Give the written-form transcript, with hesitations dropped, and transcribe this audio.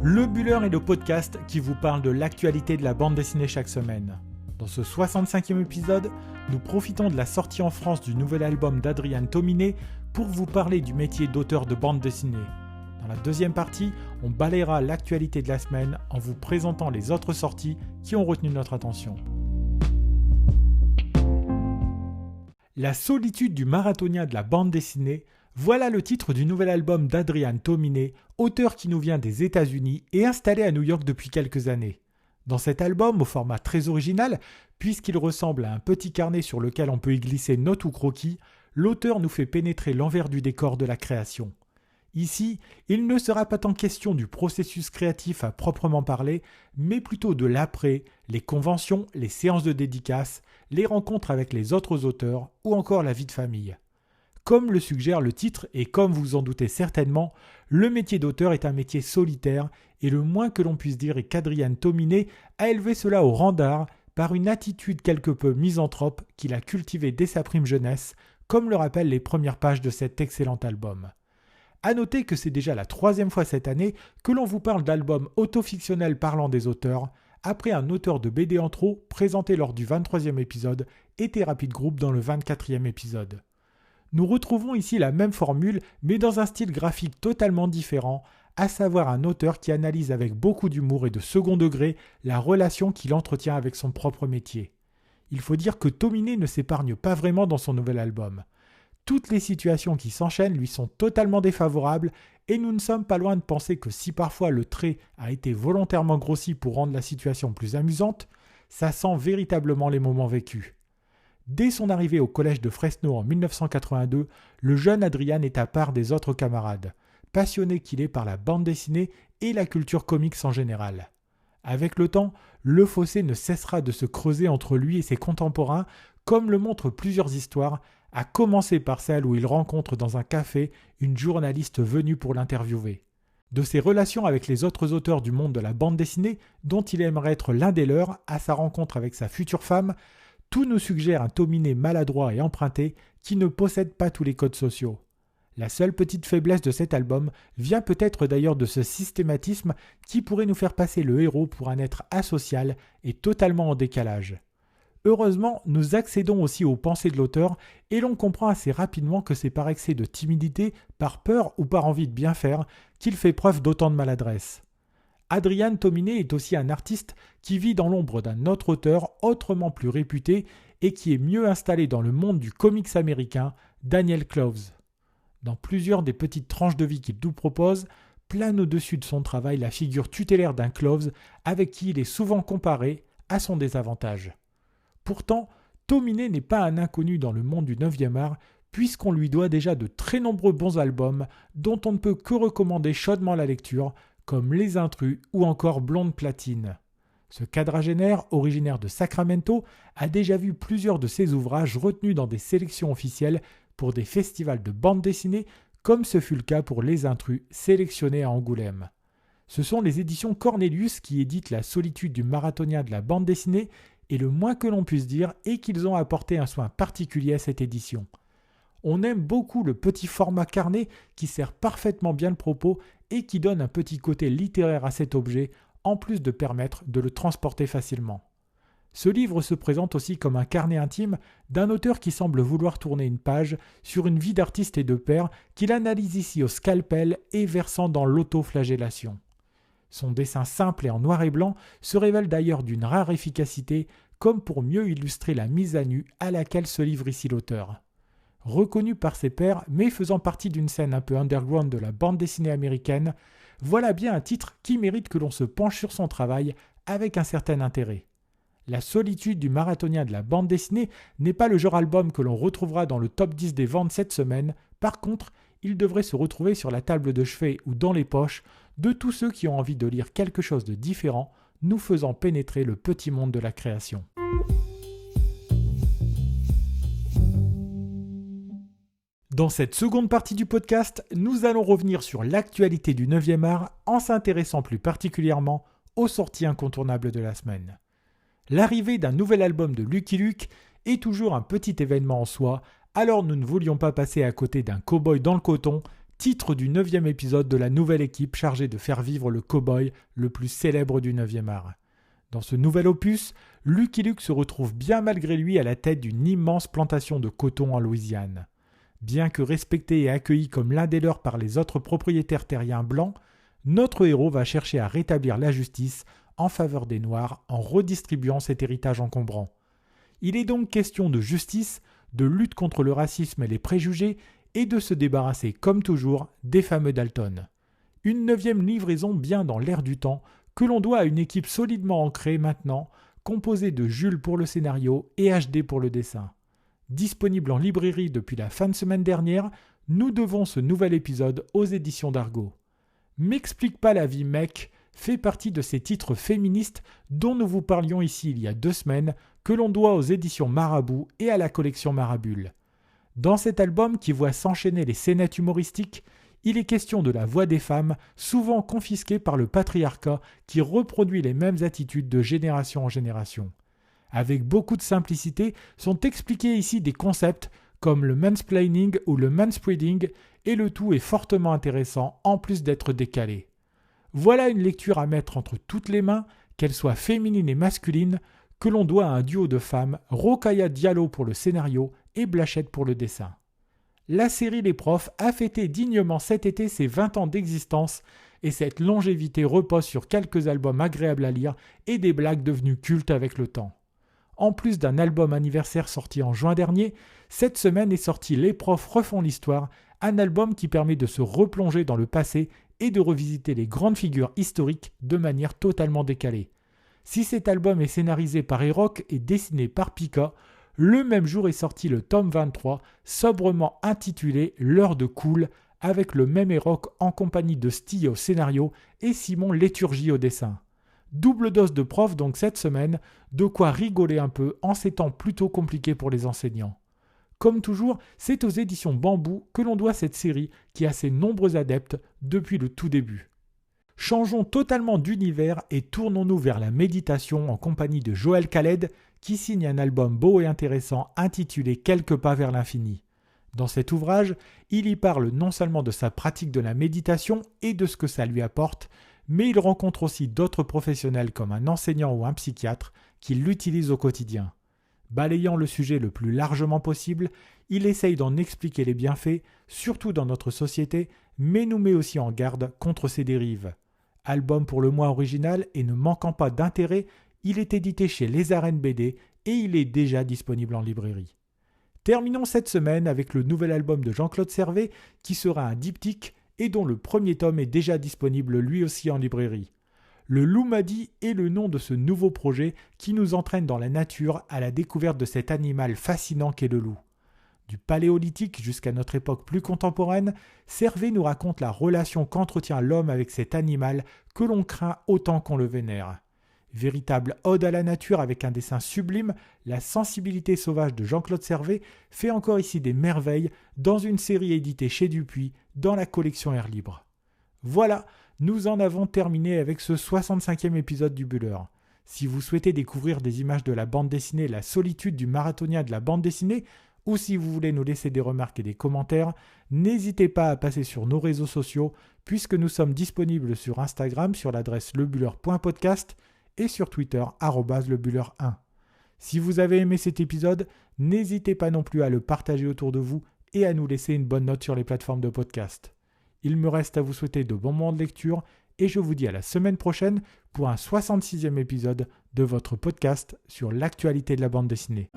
Le Buller est le podcast qui vous parle de l'actualité de la bande dessinée chaque semaine. Dans ce 65e épisode, nous profitons de la sortie en France du nouvel album d'Adrian Tomine pour vous parler du métier d'auteur de bande dessinée. Dans la deuxième partie, on balayera l'actualité de la semaine en vous présentant les autres sorties qui ont retenu notre attention. La solitude du marathonien de la bande dessinée, voilà le titre du nouvel album d'Adrian Tomine, auteur qui nous vient des États-Unis et installé à New York depuis quelques années. Dans cet album, au format très original, puisqu'il ressemble à un petit carnet sur lequel on peut y glisser notes ou croquis, l'auteur nous fait pénétrer l'envers du décor de la création. Ici, il ne sera pas tant question du processus créatif à proprement parler, mais plutôt de l'après, les conventions, les séances de dédicaces, les rencontres avec les autres auteurs ou encore la vie de famille. Comme le suggère le titre et comme vous en doutez certainement, le métier d'auteur est un métier solitaire et le moins que l'on puisse dire est qu'Adrian Tomine a élevé cela au rang d'art par une attitude quelque peu misanthrope qu'il a cultivée dès sa prime jeunesse, comme le rappellent les premières pages de cet excellent album. À noter que c'est déjà la 3e fois cette année que l'on vous parle d'albums autofictionnels parlant des auteurs, après un auteur de BD en trop présenté lors du 23e épisode et Thérapie de groupe dans le 24e épisode. Nous retrouvons ici la même formule, mais dans un style graphique totalement différent, à savoir un auteur qui analyse avec beaucoup d'humour et de second degré la relation qu'il entretient avec son propre métier. Il faut dire que Tomine ne s'épargne pas vraiment dans son nouvel album. Toutes les situations qui s'enchaînent lui sont totalement défavorables et nous ne sommes pas loin de penser que si parfois le trait a été volontairement grossi pour rendre la situation plus amusante, ça sent véritablement les moments vécus. Dès son arrivée au collège de Fresno en 1982, le jeune Adrian est à part des autres camarades, passionné qu'il est par la bande dessinée et la culture comics en général. Avec le temps, le fossé ne cessera de se creuser entre lui et ses contemporains, comme le montrent plusieurs histoires, à commencer par celle où il rencontre dans un café une journaliste venue pour l'interviewer. De ses relations avec les autres auteurs du monde de la bande dessinée, dont il aimerait être l'un des leurs, à sa rencontre avec sa future femme, tout nous suggère un Tomine maladroit et emprunté qui ne possède pas tous les codes sociaux. La seule petite faiblesse de cet album vient peut-être d'ailleurs de ce systématisme qui pourrait nous faire passer le héros pour un être asocial et totalement en décalage. Heureusement, nous accédons aussi aux pensées de l'auteur et l'on comprend assez rapidement que c'est par excès de timidité, par peur ou par envie de bien faire qu'il fait preuve d'autant de maladresse. Adrian Tomine est aussi un artiste qui vit dans l'ombre d'un autre auteur autrement plus réputé et qui est mieux installé dans le monde du comics américain, Daniel Clowes. Dans plusieurs des petites tranches de vie qu'il nous propose, plane au-dessus de son travail la figure tutélaire d'un Clowes avec qui il est souvent comparé à son désavantage. Pourtant, Tomine n'est pas un inconnu dans le monde du 9e art puisqu'on lui doit déjà de très nombreux bons albums dont on ne peut que recommander chaudement la lecture, comme Les Intrus ou encore Blonde Platine. Ce quadragénaire, originaire de Sacramento, a déjà vu plusieurs de ses ouvrages retenus dans des sélections officielles pour des festivals de bande dessinée, comme ce fut le cas pour Les Intrus, sélectionnés à Angoulême. Ce sont les éditions Cornelius qui éditent La solitude du marathonien de la bande dessinée, et le moins que l'on puisse dire est qu'ils ont apporté un soin particulier à cette édition. On aime beaucoup le petit format carnet qui sert parfaitement bien le propos et qui donne un petit côté littéraire à cet objet, en plus de permettre de le transporter facilement. Ce livre se présente aussi comme un carnet intime d'un auteur qui semble vouloir tourner une page sur une vie d'artiste et de père qu'il analyse ici au scalpel et versant dans l'autoflagellation. Son dessin simple et en noir et blanc se révèle d'ailleurs d'une rare efficacité, comme pour mieux illustrer la mise à nu à laquelle se livre ici l'auteur. Reconnu par ses pairs, mais faisant partie d'une scène un peu underground de la bande dessinée américaine, voilà bien un titre qui mérite que l'on se penche sur son travail avec un certain intérêt. La solitude du marathonien de la bande dessinée n'est pas le genre album que l'on retrouvera dans le top 10 des ventes cette semaine, par contre, il devrait se retrouver sur la table de chevet ou dans les poches de tous ceux qui ont envie de lire quelque chose de différent, nous faisant pénétrer le petit monde de la création. Dans cette seconde partie du podcast, nous allons revenir sur l'actualité du 9e art en s'intéressant plus particulièrement aux sorties incontournables de la semaine. L'arrivée d'un nouvel album de Lucky Luke est toujours un petit événement en soi, alors nous ne voulions pas passer à côté d'un cow-boy dans le coton, titre du 9e épisode de la nouvelle équipe chargée de faire vivre le cow-boy le plus célèbre du 9e art. Dans ce nouvel opus, Lucky Luke se retrouve bien malgré lui à la tête d'une immense plantation de coton en Louisiane. Bien que respecté et accueilli comme l'un des leurs par les autres propriétaires terriens blancs, notre héros va chercher à rétablir la justice en faveur des Noirs en redistribuant cet héritage encombrant. Il est donc question de justice, de lutte contre le racisme et les préjugés et de se débarrasser, comme toujours, des fameux Dalton. Une 9e livraison bien dans l'air du temps que l'on doit à une équipe solidement ancrée maintenant, composée de Jules pour le scénario et HD pour le dessin. Disponible en librairie depuis la fin de semaine dernière, nous devons ce nouvel épisode aux éditions d'Argo. M'explique pas la vie mec fait partie de ces titres féministes dont nous vous parlions ici il y a 2 semaines, que l'on doit aux éditions Marabout et à la collection Marabule. Dans cet album qui voit s'enchaîner les scénettes humoristiques, il est question de la voix des femmes, souvent confisquée par le patriarcat qui reproduit les mêmes attitudes de génération en génération. Avec beaucoup de simplicité, sont expliqués ici des concepts comme le mansplaining ou le manspreading, et le tout est fortement intéressant en plus d'être décalé. Voilà une lecture à mettre entre toutes les mains, qu'elle soit féminine et masculine, que l'on doit à un duo de femmes, Rokhaya Diallo pour le scénario et Blachette pour le dessin. La série Les Profs a fêté dignement cet été ses 20 ans d'existence et cette longévité repose sur quelques albums agréables à lire et des blagues devenues cultes avec le temps. En plus d'un album anniversaire sorti en juin dernier, cette semaine est sorti Les Profs refont l'histoire, un album qui permet de se replonger dans le passé et de revisiter les grandes figures historiques de manière totalement décalée. Si cet album est scénarisé par Erock et dessiné par Pika, le même jour est sorti le tome 23, sobrement intitulé L'heure de cool, avec le même Erock en compagnie de Stille au scénario et Simon Léturgie au dessin. Double dose de prof donc cette semaine, de quoi rigoler un peu en ces temps plutôt compliqués pour les enseignants. Comme toujours, c'est aux éditions Bambou que l'on doit cette série qui a ses nombreux adeptes depuis le tout début. Changeons totalement d'univers et tournons-nous vers la méditation en compagnie de Joël Khaled qui signe un album beau et intéressant intitulé Quelques pas vers l'infini. Dans cet ouvrage, il y parle non seulement de sa pratique de la méditation et de ce que ça lui apporte, mais il rencontre aussi d'autres professionnels comme un enseignant ou un psychiatre qui l'utilisent au quotidien. Balayant le sujet le plus largement possible, il essaye d'en expliquer les bienfaits, surtout dans notre société, mais nous met aussi en garde contre ses dérives. Album pour le mois original et ne manquant pas d'intérêt, il est édité chez Les Arènes BD et il est déjà disponible en librairie. Terminons cette semaine avec le nouvel album de Jean-Claude Servet qui sera un diptyque et dont le premier tome est déjà disponible lui aussi en librairie. Le Loumadi est le nom de ce nouveau projet qui nous entraîne dans la nature à la découverte de cet animal fascinant qu'est le loup. Du paléolithique jusqu'à notre époque plus contemporaine, Servet nous raconte la relation qu'entretient l'homme avec cet animal que l'on craint autant qu'on le vénère. Véritable ode à la nature avec un dessin sublime, la sensibilité sauvage de Jean-Claude Servet fait encore ici des merveilles dans une série éditée chez Dupuis dans la collection Air Libre. Voilà, nous en avons terminé avec ce 65e épisode du Buller. Si vous souhaitez découvrir des images de la bande dessinée La solitude du marathonien de la bande dessinée, ou si vous voulez nous laisser des remarques et des commentaires, n'hésitez pas à passer sur nos réseaux sociaux, puisque nous sommes disponibles sur Instagram sur l'adresse lebuller.podcast et sur Twitter @lebuller1. Si vous avez aimé cet épisode, n'hésitez pas non plus à le partager autour de vous et à nous laisser une bonne note sur les plateformes de podcast. Il me reste à vous souhaiter de bons moments de lecture et je vous dis à la semaine prochaine pour un 66e épisode de votre podcast sur l'actualité de la bande dessinée.